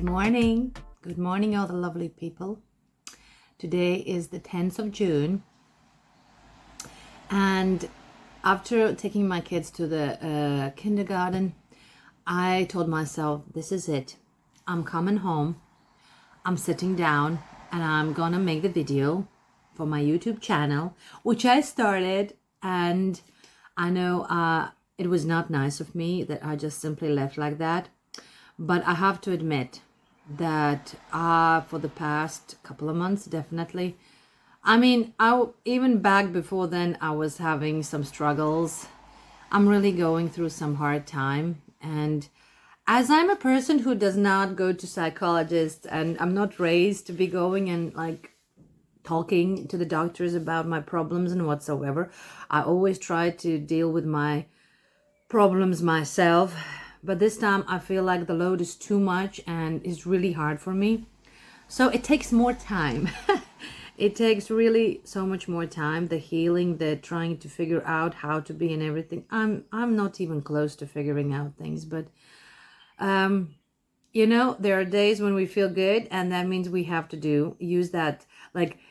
morning. Good morning, all the lovely people. Today is the 10th of June. And after taking my kids to the kindergarten, I told myself, this is it. I'm coming home. I'm sitting down and I'm gonna make the video for my YouTube channel, which I started. And I know it was not nice of me that I just simply left like that. But I have to admit that for the past couple of months, definitely. I mean, even back before then, I was having some struggles. I'm really going through some hard time. And as I'm a person who does not go to psychologists, and I'm not raised to be going and like talking to the doctors about my problems and whatsoever, I always try to deal with my problems myself. But this time I feel like the load is too much and it's really hard for me. So it takes more time. It takes really so much more time. The healing, the trying to figure out how to be and everything. I'm not even close to figuring out things. But, you know, there are days when we feel good, and that means we have to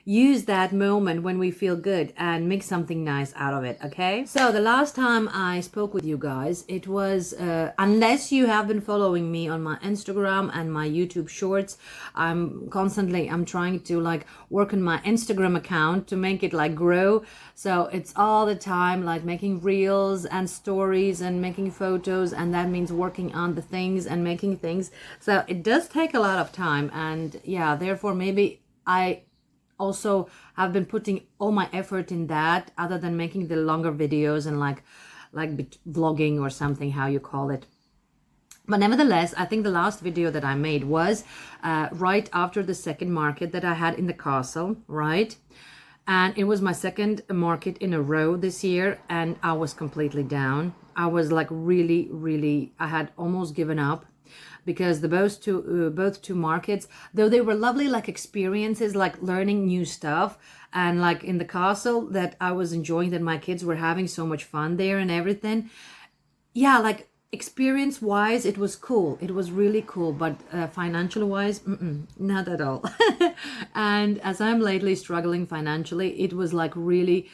use that moment when we feel good and make something nice out of it, okay? So the last time I spoke with you guys, it was, unless you have been following me on my Instagram and my YouTube shorts, I'm trying to like work on my Instagram account to make it like grow. So it's all the time like making reels and stories and making photos, and that means working on the things and making things. So it does take a lot of time, and yeah, therefore maybe I also have been putting all my effort in that, other than making the longer videos and like vlogging or something, how you call it. But nevertheless, I think the last video that I made was right after the second market that I had in the castle, right? And it was my second market in a row this year, and I was completely down. I was like really, I had almost given up, because both two markets, though they were lovely like experiences, like learning new stuff, and like in the castle that I was enjoying, that my kids were having so much fun there and everything. Yeah, like experience wise it was cool, it was really cool, but financial wise, not at all. And as I'm lately struggling financially, it was like really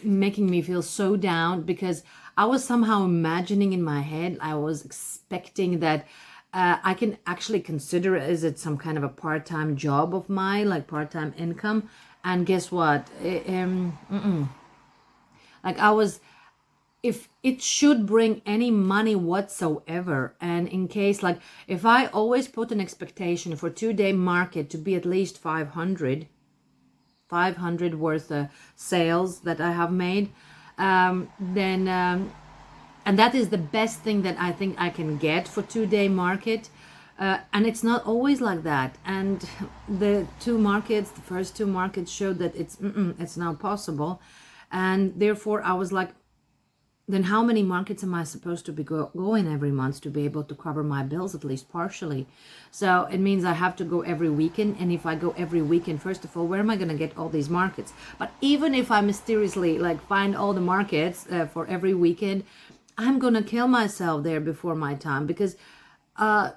making me feel so down, because I was somehow imagining in my head, I was expecting that I can actually consider it as some kind of a part-time job of mine, like part-time income. And guess what? Like I was, if it should bring any money whatsoever, and in case, like if I always put an expectation for 2-day market to be at least 500 worth of sales that I have made, then and that is the best thing that I think I can get for 2-day market. And it's not always like that. And the first two markets showed that it's not possible. And therefore I was like, then how many markets am I supposed to be going every month to be able to cover my bills, at least partially? So it means I have to go every weekend. And if I go every weekend, first of all, where am I going to get all these markets? But even if I mysteriously like find all the markets for every weekend, I'm gonna kill myself there before my time, because I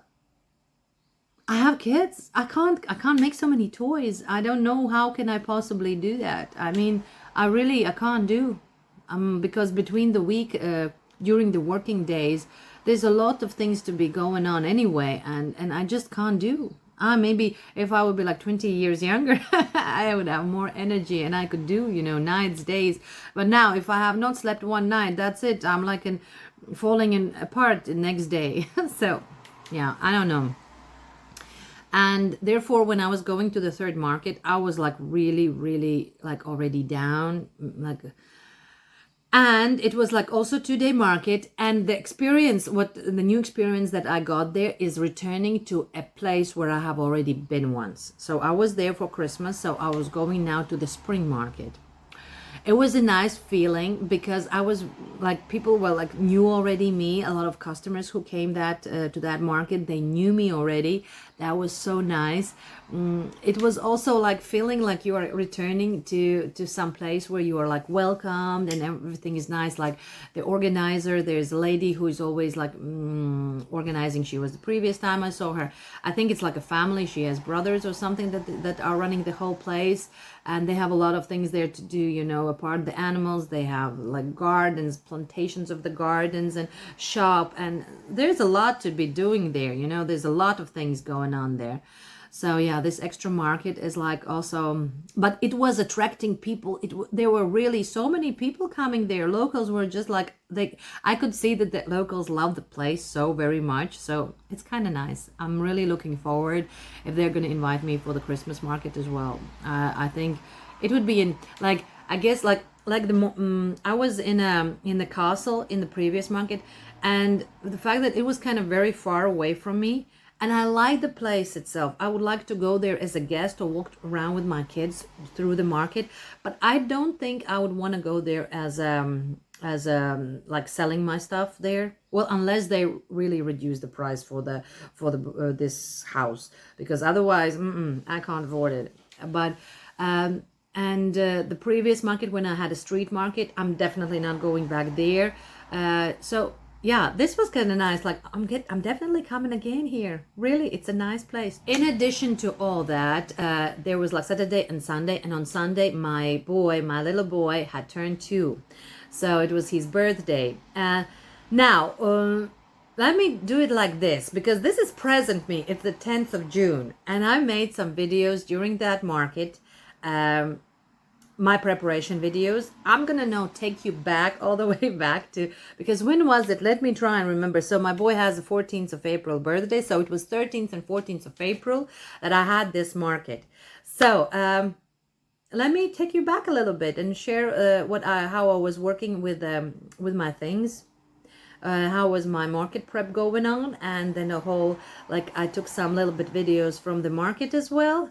have kids. I can't make so many toys. I don't know how can I possibly do that. I mean, I can't do, because between the week, during the working days, there's a lot of things to be going on anyway, and I just can't do. Maybe if I would be like 20 years younger, I would have more energy and I could do, you know, nights, days. But now if I have not slept one night, that's it. I'm like falling apart the next day. So, yeah, I don't know. And therefore, when I was going to the third market, I was like really like already down, like. And it was like also 2-day market, and the new experience that I got there is returning to a place where I have already been once. So I was there for Christmas, so I was going now to the spring market. It was a nice feeling, because I was like people were like knew already me. A lot of customers who came that to that market, they knew me already. That was so nice. It was also like feeling like you are returning to some place where you are like welcomed and everything is nice. Like the organizer, there's a lady who is always like organizing. She was the previous time I saw her. I think it's like a family. She has brothers or something that are running the whole place, and they have a lot of things there to do, you know, apart the animals. They have like gardens, plantations of the gardens, and shop, and there's a lot to be doing there, you know. There's a lot of things going on there. So yeah, this extra market is like also, but it was attracting people. There were really so many people coming there. Locals were just like, I could see that the locals love the place so very much. So it's kind of nice. I'm really looking forward if they're going to invite me for the Christmas market as well. I think it would be in like, I guess like I was in the castle in the previous market, and the fact that it was kind of very far away from me. And I like the place itself. I would like to go there as a guest or walk around with my kids through the market, but I don't think I would want to go there as like selling my stuff there. Well, unless they really reduce the price for the this house, because otherwise, I can't afford it. But the previous market when I had a street market, I'm definitely not going back there. So yeah, this was kind of nice. Like I'm definitely coming again here. Really, it's a nice place. In addition to all that, there was like Saturday and Sunday, and on Sunday my little boy had turned 2, so it was his birthday. Now let me do it like this, because this is present me. It's the 10th of June, and I made some videos during that market. My preparation videos. I'm gonna now take you back all the way back to, because when was it? Let me try and remember. So my boy has a 14th of April birthday, so it was 13th and 14th of April that I had this market. So let me take you back a little bit and share how I was working with my things. How was my market prep going on, and then a whole, like I took some little bit videos from the market as well.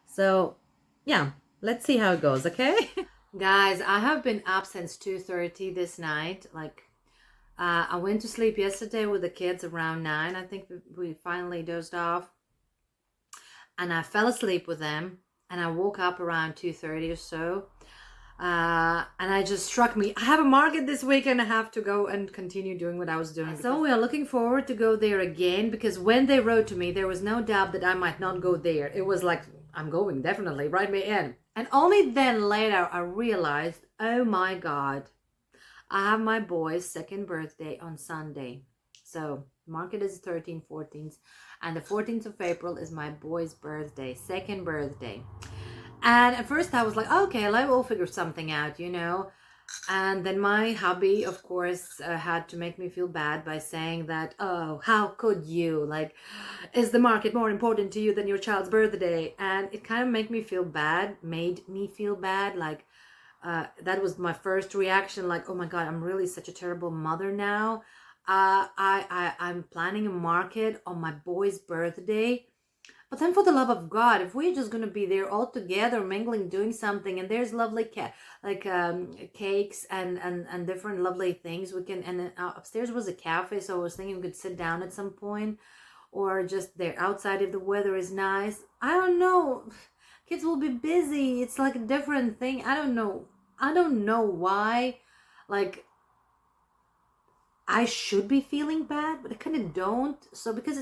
So yeah, let's see how it goes, okay? Guys, I have been up since 2:30 this night. Like, I went to sleep yesterday with the kids around 9. I think we finally dozed off. And I fell asleep with them. And I woke up around 2:30 or so. And it just struck me, I have a market this weekend. I have to go and continue doing what I was doing. So we are looking forward to go there again, because when they wrote to me, there was no doubt that I might not go there. It was like, I'm going, definitely, write me in. And only then later I realized, oh my God, I have my boy's 2nd birthday on Sunday. So market is 13th, 14th, and the 14th of April is my boy's birthday, 2nd birthday. And at first I was like, okay, I will figure something out, you know. And then my hubby, of course, had to make me feel bad by saying that, oh, how could you? Like, is the market more important to you than your child's birthday? And it kind of made me feel bad. Like, that was my first reaction. Like, oh my God, I'm really such a terrible mother now. I'm planning a market on my boy's birthday. But then, for the love of God, if we're just going to be there all together, mingling, doing something, and there's lovely cakes and different lovely things, we can, and then upstairs was a cafe, so I was thinking we could sit down at some point, or just there outside if the weather is nice. I don't know. Kids will be busy. It's like a different thing. I don't know why. Like, I should be feeling bad, but I kind of don't. So because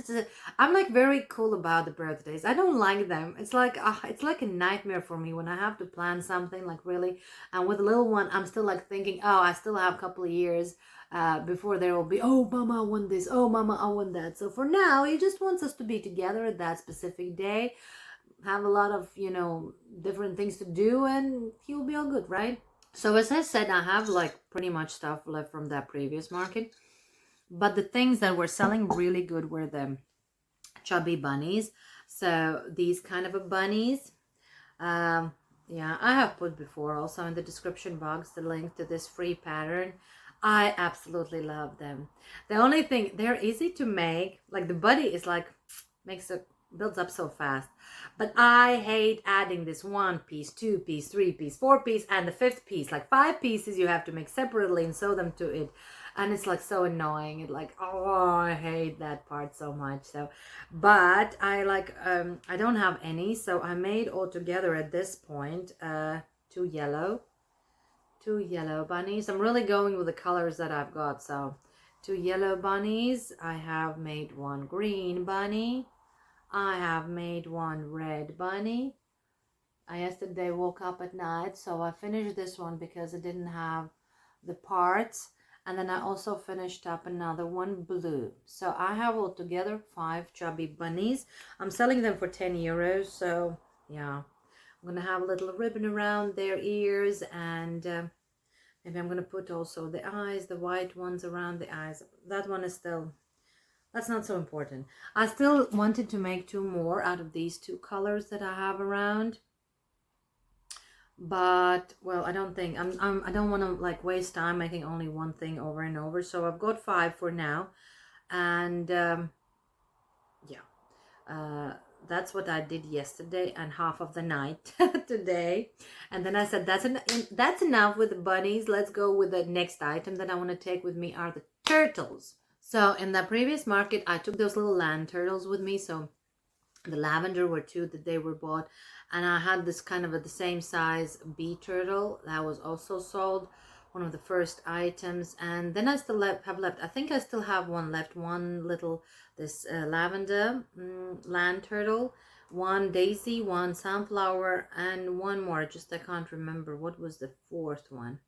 I'm like very cool about the birthdays. I don't like them. It's like a nightmare for me when I have to plan something, like really. And with the little one, I'm still like thinking, oh, I still have a couple of years before there will be, oh, Mama, I want this. Oh, Mama, I want that. So for now, he just wants us to be together at that specific day, have a lot of, you know, different things to do, and he will be all good, right? So as I said, I have like pretty much stuff left from that previous market. But the things that were selling really good were the chubby bunnies. So these kind of a bunnies. Yeah, I have put before also in the description box the link to this free pattern. I absolutely love them. The only thing, they're easy to make. Like the buddy is like, makes a builds up so fast. But I hate adding this 1 piece, 2 piece, 3 piece, 4 piece, and the 5th piece. Like 5 pieces you have to make separately and sew them to it. And it's like so annoying. It like, oh, I hate that part so much. So, but I like, I don't have any. So I made altogether at this point, 2 yellow bunnies. I'm really going with the colors that I've got. So 2 yellow bunnies. I have made 1 green bunny. I have made 1 red bunny. I yesterday woke up at night, so I finished this one because it didn't have the parts. And then I also finished up another 1 blue. So I have altogether 5 chubby bunnies. I'm selling them for 10 euros. So yeah, I'm going to have a little ribbon around their ears, and maybe I'm going to put also the eyes, the white ones around the eyes. That one is still, that's not so important. I still wanted to make 2 more out of these 2 colors that I have around. But, well, I don't think, I don't want to like waste time making only one thing over and over. So I've got 5 for now. And, yeah. That's what I did yesterday and half of the night today. And then I said, that's enough with the bunnies. Let's go with the next item that I want to take with me are the turtles. So in the previous market, I took those little land turtles with me. So the lavender were 2 that they were bought. And I had this kind of the same size bee turtle that was also sold. One of the first items. And then I still have left, I think I still have one left, one little, this lavender land turtle, 1 daisy, 1 sunflower, and 1 more, just I can't remember what was the 4th one.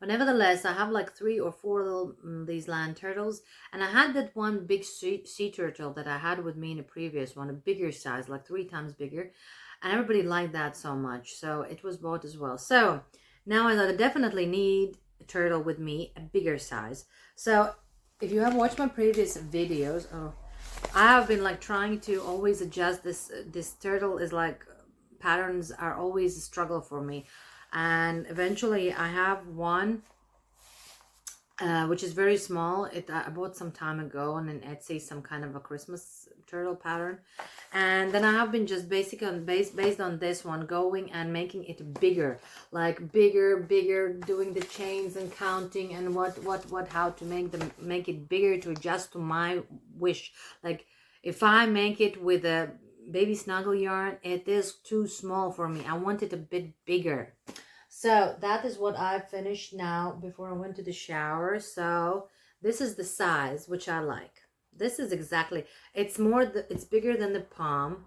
But nevertheless, I have like 3 or 4 little these land turtles. And I had that 1 big sea turtle that I had with me in a previous one, a bigger size, like 3 times bigger. And everybody liked that so much, so it was bought as well. So now I definitely need a turtle with me, a bigger size. So if you have watched my previous videos, I have been like trying to always adjust this turtle is like, patterns are always a struggle for me. And eventually I have one which is very small. I bought some time ago on an Etsy, some kind of a Christmas turtle pattern. And then I have been just based on this one, going and making it bigger, like bigger, doing the chains and counting and how to make it bigger to adjust to my wish. Like if I make it with a baby snuggle yarn, it is too small for me. I want it a bit bigger. So that is what I finished now before I went to the shower. So this is the size, which I like. This is exactly, it's bigger than the palm,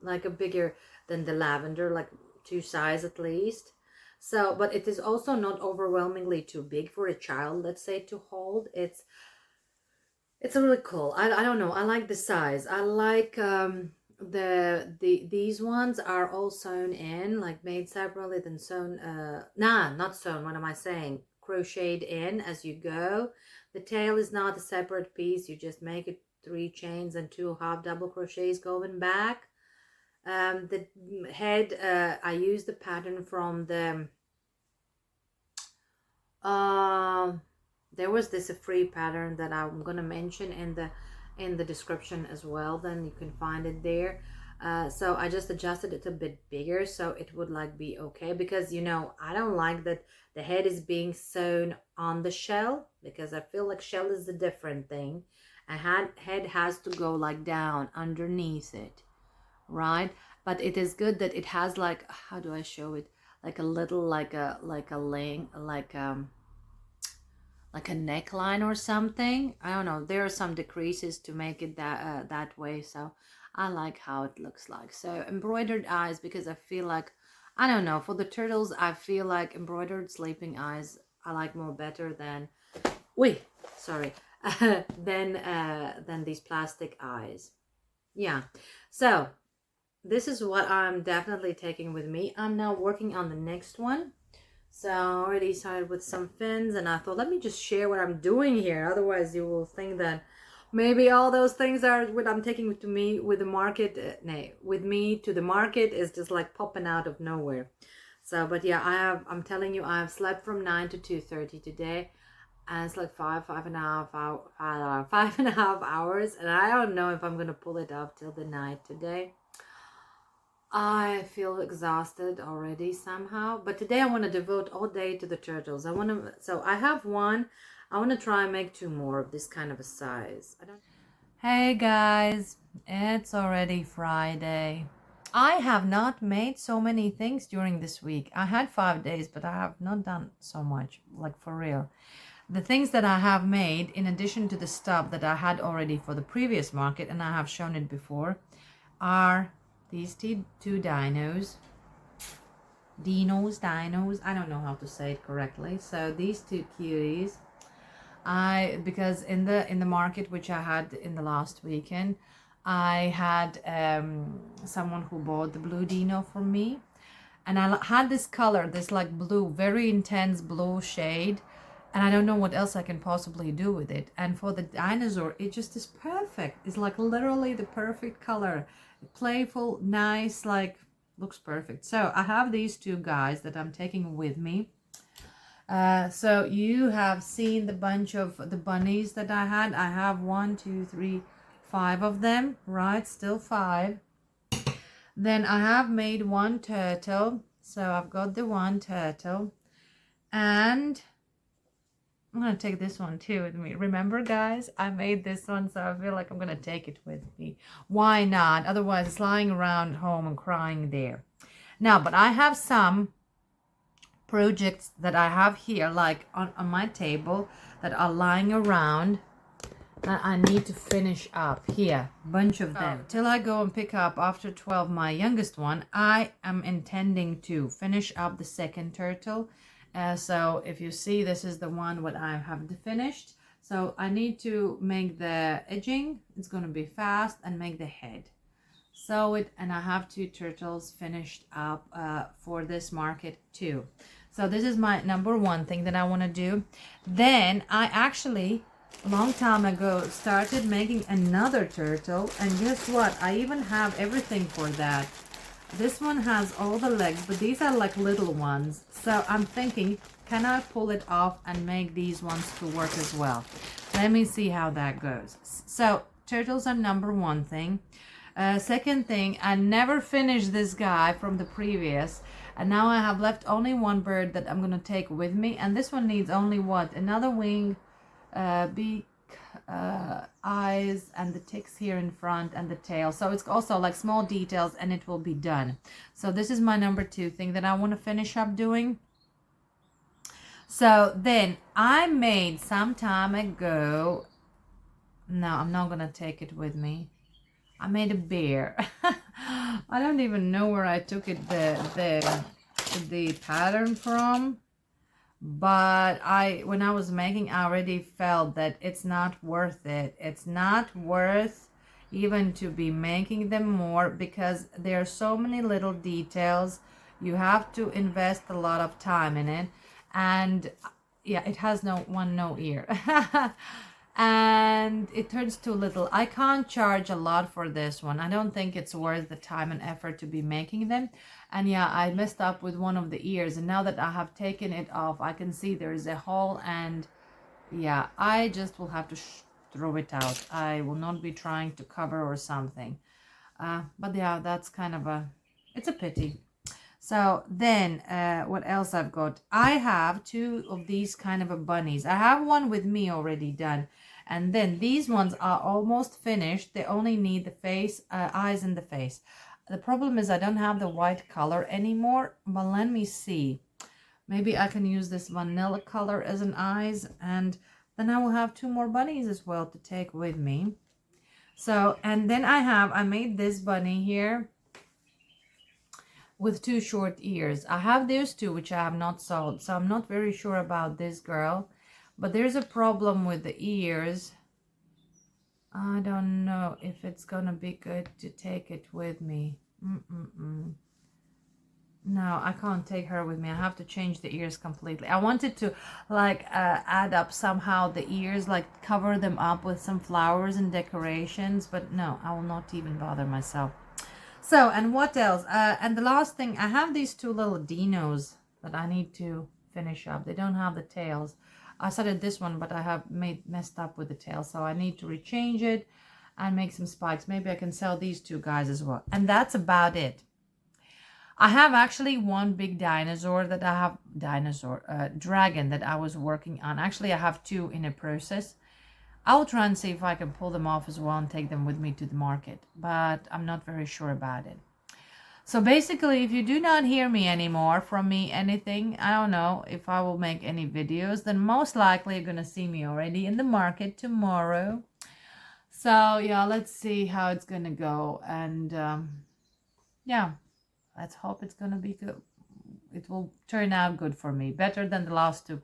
like bigger than the lavender, like 2 size at least. So, but it is also not overwhelmingly too big for a child, let's say, to hold. It's a really cool. I don't know. I like the size. I like these ones are all sewn in, like made separately, then sewn not sewn, what am I saying, crocheted in as you go. The tail is not a separate piece, you just make it 3 chains and 2 half double crochets going back. The head, I use the pattern from the there was this a free pattern that I'm gonna mention in the description as well, then you can find it there. So I just adjusted it a bit bigger so it would like be okay, because I don't like that the head is being sewn on the shell, because I feel like shell is a different thing. A head has to go like down underneath it, right? But it is good that it has like, how do I show it, like a little like a neckline or something. I don't know, there are some decreases to make it that way, so I like how it looks like. So embroidered eyes, because I feel like, I don't know, for the turtles I feel like embroidered sleeping eyes I like more better than than these plastic eyes. Yeah, so this is what I'm definitely taking with me. I'm now working on the next one. So I already started with some fins, and I thought, let me just share what I'm doing here. Otherwise, you will think that maybe all those things are what I'm taking to me with the market. With me to the market is just like popping out of nowhere. So, but yeah, I'm telling you, I have slept from 9 to 2:30 today. and it's like 5.5 hours, and I don't know if I'm gonna pull it up till the night today. I feel exhausted already somehow, but today I want to devote all day to the turtles. So I have one. I want to try and make two more of this kind of a size. Hey guys, it's already Friday. I have not made so many things during this week. I had 5 days, but I have not done so much, like for real. The things that I have made, in addition to the stuff that I had already for the previous market, and I have shown it before, are these two dinos. Dinos, I don't know how to say it correctly. So these two cuties, because in the market which I had in the last weekend, I had someone who bought the blue dino for me, and I had this color, this like blue, very intense blue shade, and I don't know what else I can possibly do with it. And for the dinosaur, it just is perfect. It's like literally the perfect color, playful, nice, like looks perfect. So I have these two guys that I'm taking with me. So you have seen the bunch of the bunnies that I had. I have 1, 2, 3, 5 of them, right? Still 5. Then I have made one turtle. So I've got the one turtle, and I'm going to take this one too with me. Remember, guys, I made this one, so I feel like I'm going to take it with me. Why not? Otherwise, it's lying around home and crying there. Now, but I have some projects that I have here, like on my table, that are lying around that I need to finish up here. Bunch of them. Till I go and pick up after 12 my youngest one, I am intending to finish up the second turtle. So if you see, this is the one what I have finished. So I need to make the edging. It's going to be fast, and make the head. Sew it, and I have 2 turtles finished up for this market too. So this is my number one thing that I want to do. Then I actually, a long time ago, started making another turtle, and guess what? I even have everything for that. This one has all the legs, but these are like little ones. So I'm thinking, can I pull it off and make these ones to work as well? Let me see how that goes. So turtles are number one thing. Second thing, I never finished this guy from the previous, and now I have left only one bird that I'm going to take with me, and this one needs only what? Another wing, beak, eyes, and the ticks here in front, and the tail. So it's also like small details, and it will be done. So this is my number 2 thing that I want to finish up doing. So then I made some time ago, no, I'm not going to take it with me. I made a bear. I don't even know where I took it, the pattern from. But when I was making, I already felt that it's not worth it. It's not worth even to be making them more, because there are so many little details. You have to invest a lot of time in it. And yeah, it has no ear. And it turns too little. I can't charge a lot for this one. I don't think it's worth the time and effort to be making them. And yeah, I messed up with one of the ears, and now that I have taken it off, I can see there is a hole, and yeah, I just will have to throw it out. I will not be trying to cover or something. But yeah, that's kind of it's a pity. So then what else I've got? I have 2 of these kind of a bunnies. I have one with me already done. And then these ones are almost finished. They only need the face, eyes and the face. The problem is I don't have the white color anymore. But let me see. Maybe I can use this vanilla color as an eyes. And then I will have 2 more bunnies as well to take with me. So, and then I made this bunny here with 2 short ears. I have those 2 which I have not sold, so I'm not very sure about this girl, but there's a problem with the ears. I don't know if it's gonna be good to take it with me. No, I can't take her with me. I have to change the ears completely. I wanted to like add up somehow the ears, like cover them up with some flowers and decorations, but no, I will not even bother myself. So, and what else? And the last thing, I have these 2 little dinos that I need to finish up. They don't have the tails. I started this one, but I have messed up with the tail, so I need to rechange it and make some spikes. Maybe I can sell these two guys as well. And that's about it. I have actually one big dinosaur that I have, dragon that I was working on. Actually, I have two in a process. I'll try and see if I can pull them off as well and take them with me to the market, but I'm not very sure about it. So basically, if you do not hear me anymore from me anything, I don't know if I will make any videos, then most likely you're gonna see me already in the market tomorrow. So yeah, let's see how it's gonna go, and yeah, let's hope it's gonna be good. It will turn out good for me, better than the last two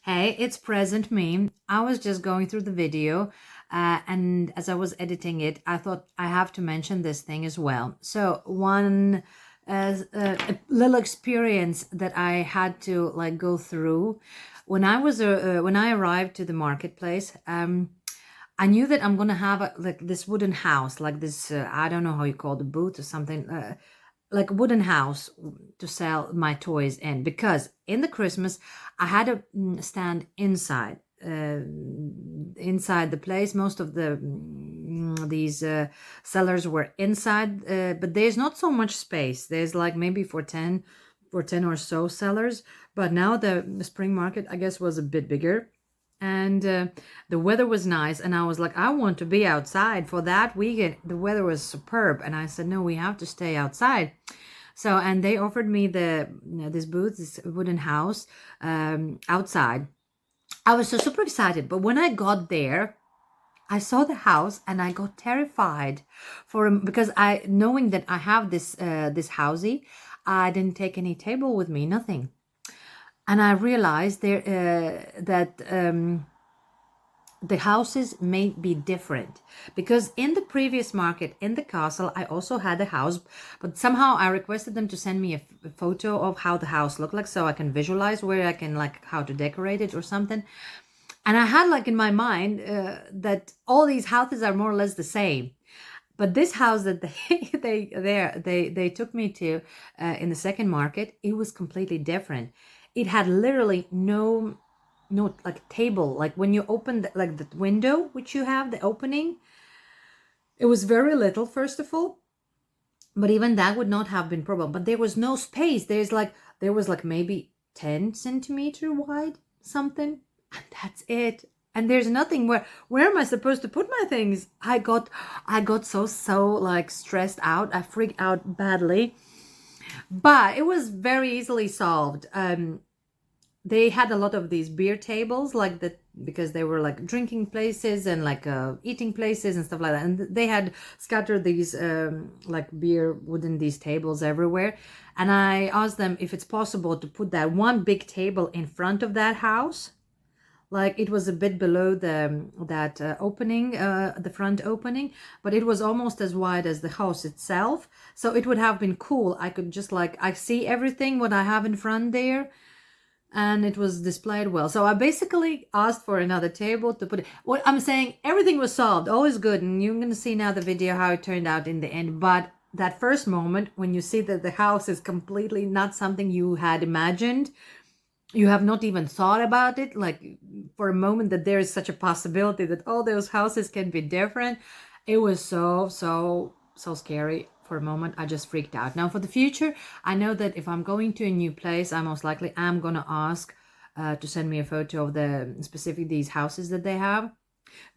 Hey, it's present me. I was just going through the video and as I was editing it, I thought I have to mention this thing as well. So one a little experience that I had to like go through when I arrived to the marketplace. I knew that I'm gonna have like this wooden house, like this I don't know how you call the booth or something, like a wooden house to sell my toys in, because in the Christmas I had a stand inside the place. Most of the these sellers were inside, but there's not so much space. There's like maybe for 10 or so sellers, but now the spring market I guess was a bit bigger, and the weather was nice, and I was like, I want to be outside for that weekend. The weather was superb, and I said, no, we have to stay outside. So, and they offered me this booth, this wooden house outside. I was so super excited, but when I got there, I saw the house and I got terrified because knowing that I have this housey, I didn't take any table with me, nothing. And I realized that the houses may be different, because in the previous market in the castle, I also had a house, but somehow I requested them to send me a photo of how the house looked like, so I can visualize where I can like how to decorate it or something. And I had like in my mind that all these houses are more or less the same. But this house that they took me to in the second market, it was completely different. It had literally no like table. Like when you open like the window, which you have the opening, it was very little, first of all. But even that would not have been problem. But there was no space. There was like maybe 10 centimeter wide, something, and that's it. And there's nothing where am I supposed to put my things? I got so like stressed out. I freaked out badly. But it was very easily solved. They had a lot of these beer tables like that, because they were like drinking places and like eating places and stuff like that. And they had scattered these like beer wooden these tables everywhere. And I asked them if it's possible to put that one big table in front of that house. Like it was a bit below that opening, the front opening, but it was almost as wide as the house itself. So it would have been cool. I could just like, I see everything what I have in front there, and it was displayed well. So I basically asked for another table to put it. What I'm saying, everything was solved, all is good, and you're going to see now the video how it turned out in the end. But that first moment when you see that the house is completely not something you had imagined, you have not even thought about it, like for a moment that there is such a possibility that all those houses can be different. It was so scary. For a moment, I just freaked out. Now for the future, I know that if I'm going to a new place, I most likely am gonna ask to send me a photo of the specific these houses that they have.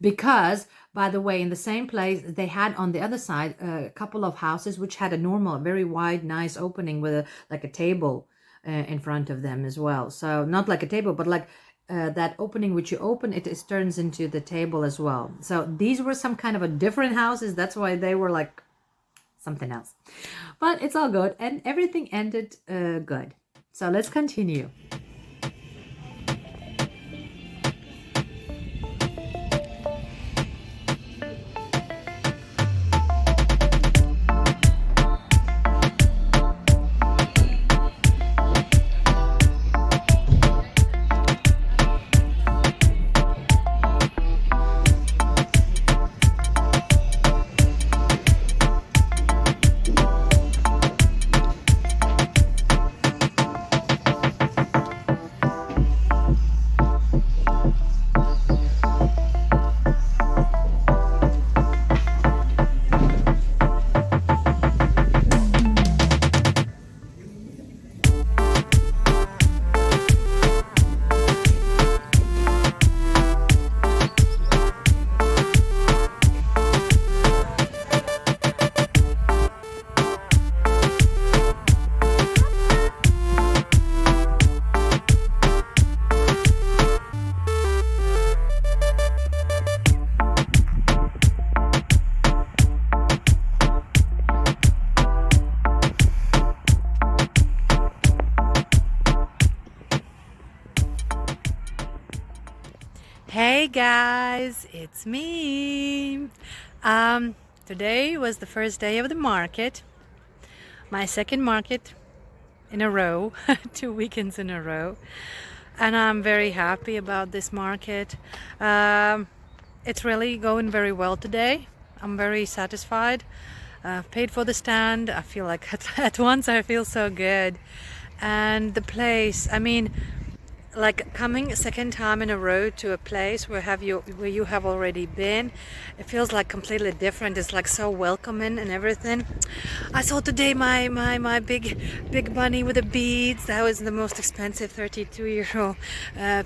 Because, by the way, in the same place, they had on the other side a couple of houses which had a normal, very wide, nice opening with like a table in front of them as well. So not like a table, but like that opening which you open, it turns into the table as well. So these were some kind of a different houses. That's why they were like something else. But it's all good, and everything ended good. So let's continue. Hey guys, it's me. Today was the first day of the market, my second market in a row, 2 weekends in a row, and I'm very happy about this market. It's really going very well today. I'm very satisfied. I've paid for the stand. I feel like at once I feel so good, and the place, I mean, like coming a second time in a row to a place where you have already been, it feels like completely different. It's like so welcoming and everything. I saw today my big bunny with the beads. That was the most expensive 32-euro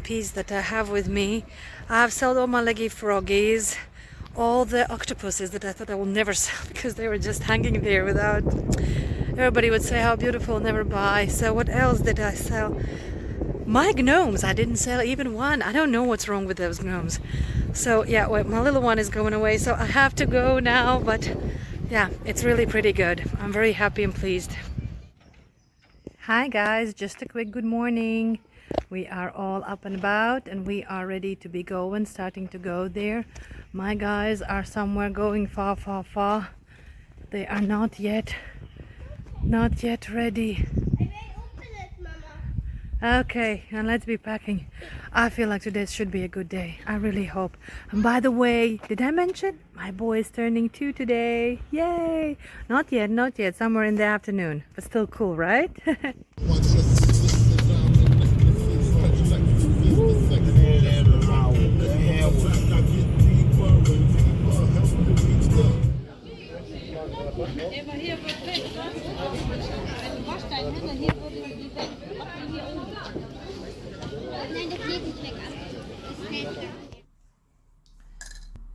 piece that I have with me. I've sold all my leggy froggies, all the octopuses that I thought I will never sell because they were just hanging there without, everybody would say how beautiful, never buy. So what else did I sell? My gnomes, I didn't sell even one. I don't know what's wrong with those gnomes. So yeah, well, my little one is going away, so I have to go now, but yeah, it's really pretty good. I'm very happy and pleased. Hi guys, just a quick good morning. We are all up and about and we are ready to be going, starting to go there. My guys are somewhere going far. They are not yet ready. Okay, and let's be packing. I feel like today should be a good day. I really hope. And by the way, did I mention my boy is turning 2 today? Yay! Not yet. Somewhere in the afternoon. But still cool, right?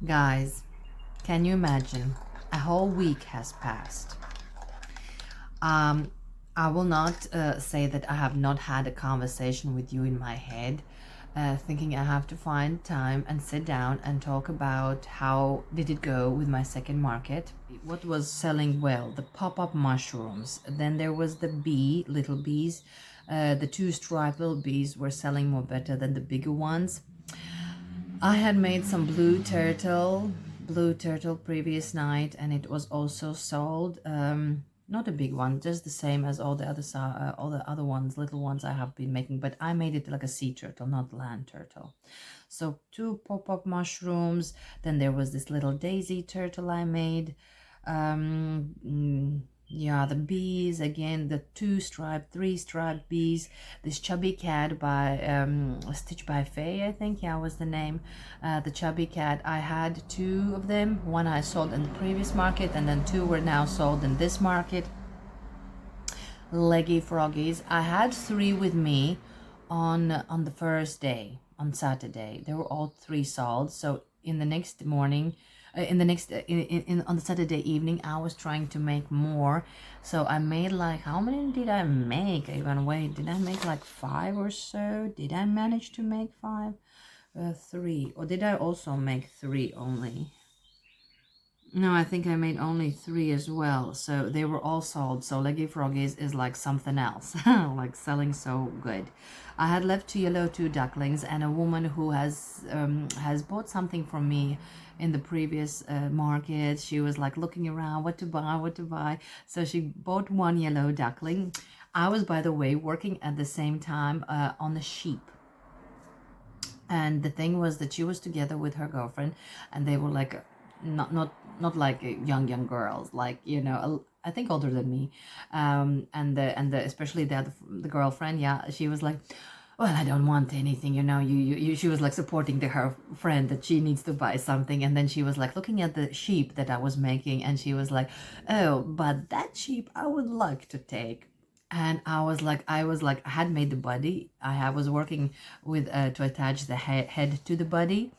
Guys, can you imagine? A whole week has passed. I will not say that I have not had a conversation with you in my head, thinking I have to find time and sit down and talk about how did it go with my second market. What was selling well? The pop-up mushrooms. Then there was the little bees. The 2 striped little bees were selling more better than the bigger ones. I had made some blue turtle previous night, and it was also sold. Not a big one, just the same as all the other ones, little ones I have been making, but I made it like a sea turtle, not land turtle. So 2 pop-up mushrooms. Then there was this little daisy turtle I made. Yeah, the bees again, the 2 striped, 3 striped bees, this chubby cat by Stitch by Faye, I think, yeah, was the name. The chubby cat, I had 2 of them. One I sold in the previous market, and then 2 were now sold in this market. Leggy froggies, I had 3 with me on the first day, on Saturday. They were all 3 sold. So in the next morning, on the Saturday evening, I was trying to make more. So I made like, how many did I make? Even wait, did I make like 5 or so? Did I manage to make 5? 3, or did I also make 3 only? No, I think I made only 3 as well. So they were all sold. So Leggy Froggies is like something else, like selling so good. I had left 2 ducklings and a woman who has bought something from me in the previous market. She was like looking around what to buy, what to buy. So she bought 1 yellow duckling. I was, by the way, working at the same time on the sheep. And the thing was that she was together with her girlfriend, and they were like, not like young girls, like, you know, I think older than me. And the especially the girlfriend, yeah, she was like, well, I don't want anything, you know. You she was like supporting her friend that she needs to buy something, and then she was like looking at the sheep that I was making, and she was like, oh, but that sheep I would like to take. And I had made the body. Was working with to attach the head to the body,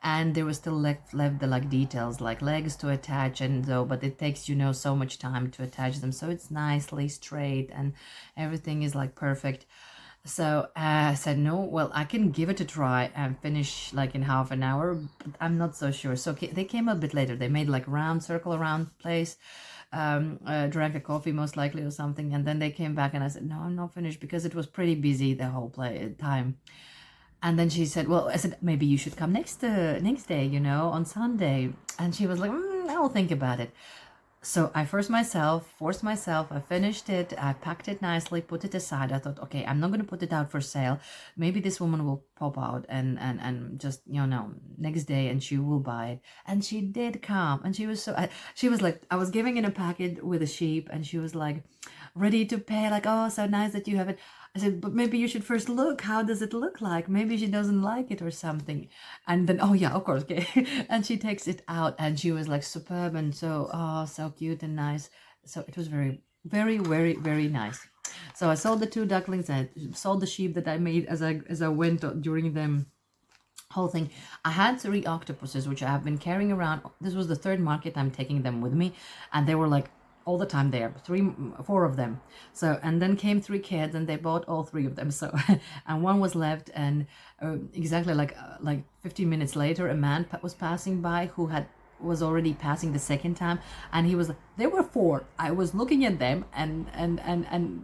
and there was still left the like details like legs to attach, and though, but it takes, you know, so much time to attach them, so it's nicely straight and everything is like perfect. So I said, no, well, I can give it a try and finish like in half an hour, but I'm not so sure. So they came a bit later. They made like round circle around place, drank a coffee most likely or something, and then they came back and I said, no, I'm not finished, because it was pretty busy the whole time. And then she said, well, I said, maybe you should come next day, you know, on Sunday. And she was like, I'll think about it. So I forced myself, I finished it, I packed it nicely, put it aside. I thought, okay, I'm not going to put it out for sale. Maybe this woman will pop out and just, you know, next day, and she will buy it. And she did come, and she was she was like, I was giving in a packet with a sheep, and she was like ready to pay, like, oh, so nice that you have it. I said, but maybe you should first look. How does it look like? Maybe she doesn't like it or something. And then, oh yeah, of course, okay. And she takes it out, and she was like superb and so, oh, so cute and nice. So it was very, very, very, very nice. So I sold the 2 ducklings. I sold the sheep that I made as I went during the whole thing. I had 3 octopuses, which I have been carrying around. This was the 3rd market I'm taking them with me, and they were like all the time there, 4 of them. So, and then came 3 kids, and they bought all 3 of them. So, and 1 was left, and exactly like 15 minutes later, a man was passing by who was already passing the 2nd time, and he was like, there were 4. I was looking at them, and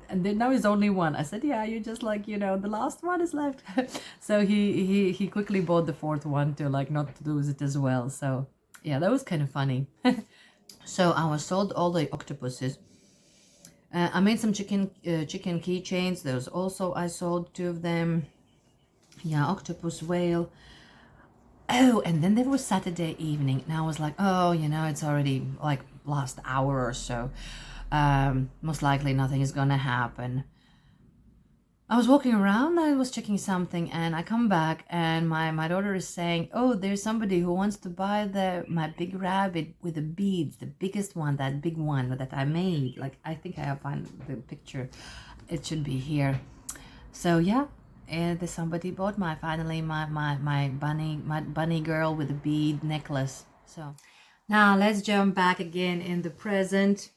then now is only 1. I said, yeah, you just like, you know, the last one is left. So he quickly bought the 4th one to like not lose it as well. So yeah, that was kind of funny. So I was sold all the octopuses. I made some chicken keychains. Those also I sold 2 of them. Yeah, octopus, whale. Oh, and then there was Saturday evening, and I was like, oh, you know, it's already like last hour or so. Most likely nothing is gonna happen. I was walking around, I was checking something, and I come back, and my daughter is saying, oh, there's somebody who wants to buy my big rabbit with the beads, the biggest one, that big one that I made. Like, I think I have found the picture. It should be here. So yeah, and somebody bought my bunny girl with a bead necklace. So now let's jump back again in the present.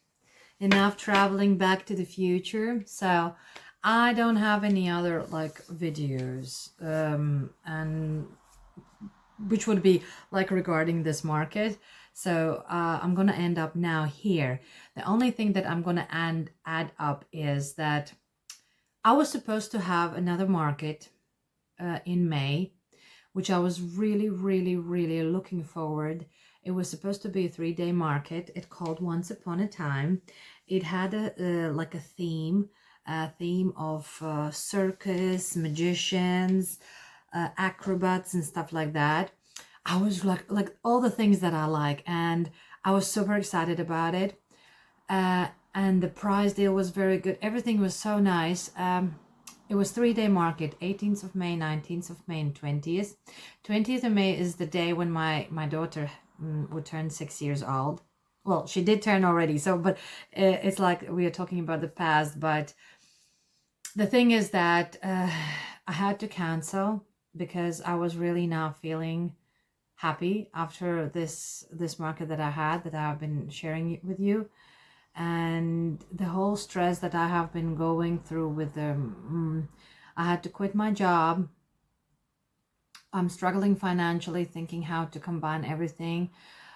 Enough traveling back to the future. So I don't have any other like videos and which would be like regarding this market. So I'm gonna end up now here. The only thing that I'm gonna add up is that I was supposed to have another market in May, which I was really, really, really looking forward. It was supposed to be a 3-day market. It called Once Upon a Time. It had like a theme of circus, magicians, acrobats and stuff like that. I was like all the things that I like, and I was super excited about it. And the price deal was very good. Everything was so nice. It was 3-day market, 18th of May, 19th of May, and 20th. 20th of May is the day when my daughter would turn 6 years old. Well, she did turn already, so, but it's like we are talking about the past. But the thing is that I had to cancel because I was really not feeling happy after this market that I've been sharing with you. And the whole stress that I have been going through with them. I had to quit my job. I'm struggling financially, thinking how to combine everything.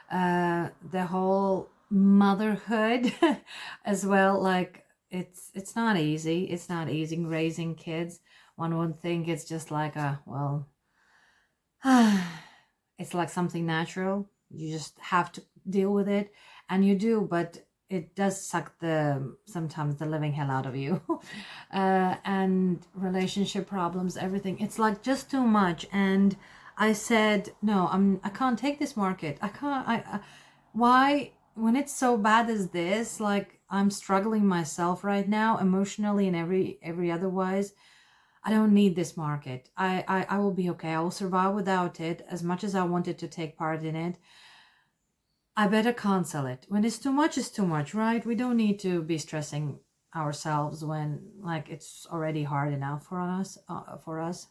the whole motherhood as well. Like it's not easy. It's not easy raising kids. One would think it's just like a, well, it's like something natural. You just have to deal with it, and you do, but it does suck sometimes the living hell out of you. And relationship problems, everything. It's like just too much. And I said, no, I can't take this market. I can't. Why, when it's so bad as this, like I'm struggling myself right now, emotionally and every otherwise. I don't need this market. I will be okay. I will survive without it. As much as I wanted to take part in it, I better cancel it. When it's too much, it's too much, right? We don't need to be stressing ourselves when like it's already hard enough for us.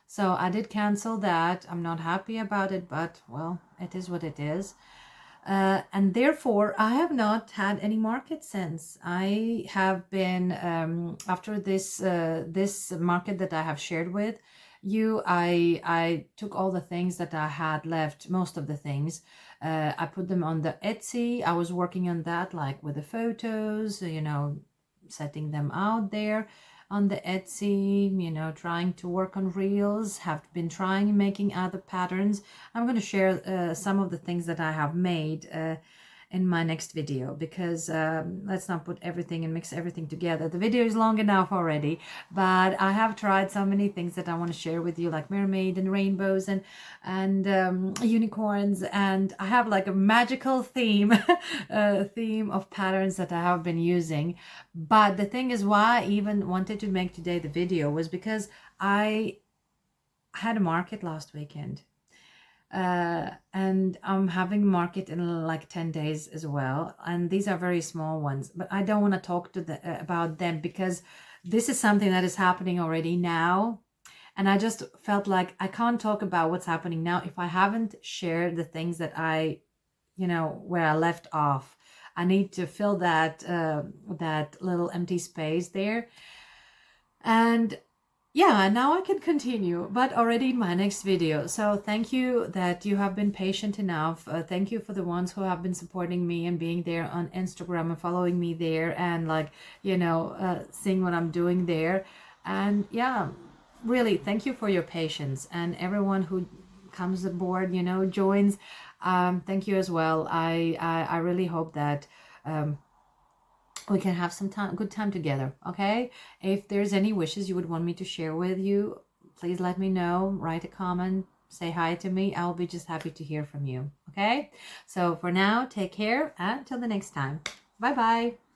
So I did cancel that. I'm not happy about it, but well, it is what it is. And therefore, I have not had any market since. I have been after this market that I have shared with you. I took all the things that I had left, most of the things. I put them on the Etsy. I was working on that, like with the photos, setting them out there on the Etsy, trying to work on reels, have been trying making other patterns. I'm going to share some of the things that I have made in my next video, because let's not put everything and mix everything together. The video is long enough already, but I have tried so many things that I want to share with you, like mermaid and rainbows and unicorns, and I have like a magical theme theme of patterns that I have been using. But the thing is, why I even wanted to make today the video was because I had a market last weekend. And I'm having market in like 10 days as well, and these are very small ones, but I don't want to talk about them, because this is something that is happening already now, and I just felt like I can't talk about what's happening now if I haven't shared the things that I, where I left off. I need to fill that that little empty space there. And yeah, now I can continue, but already in my next video. So thank you that you have been patient enough. Thank you for the ones who have been supporting me and being there on Instagram and following me there, and like, seeing what I'm doing there. And yeah, really, thank you for your patience, and everyone who comes aboard, joins. Thank you as well. I really hope that we can have some good time together. Okay, if there's any wishes you would want me to share with you, please let me know. Write a comment, say hi to me. I'll be just happy to hear from you. Okay, so for now, take care, and till the next time. Bye bye.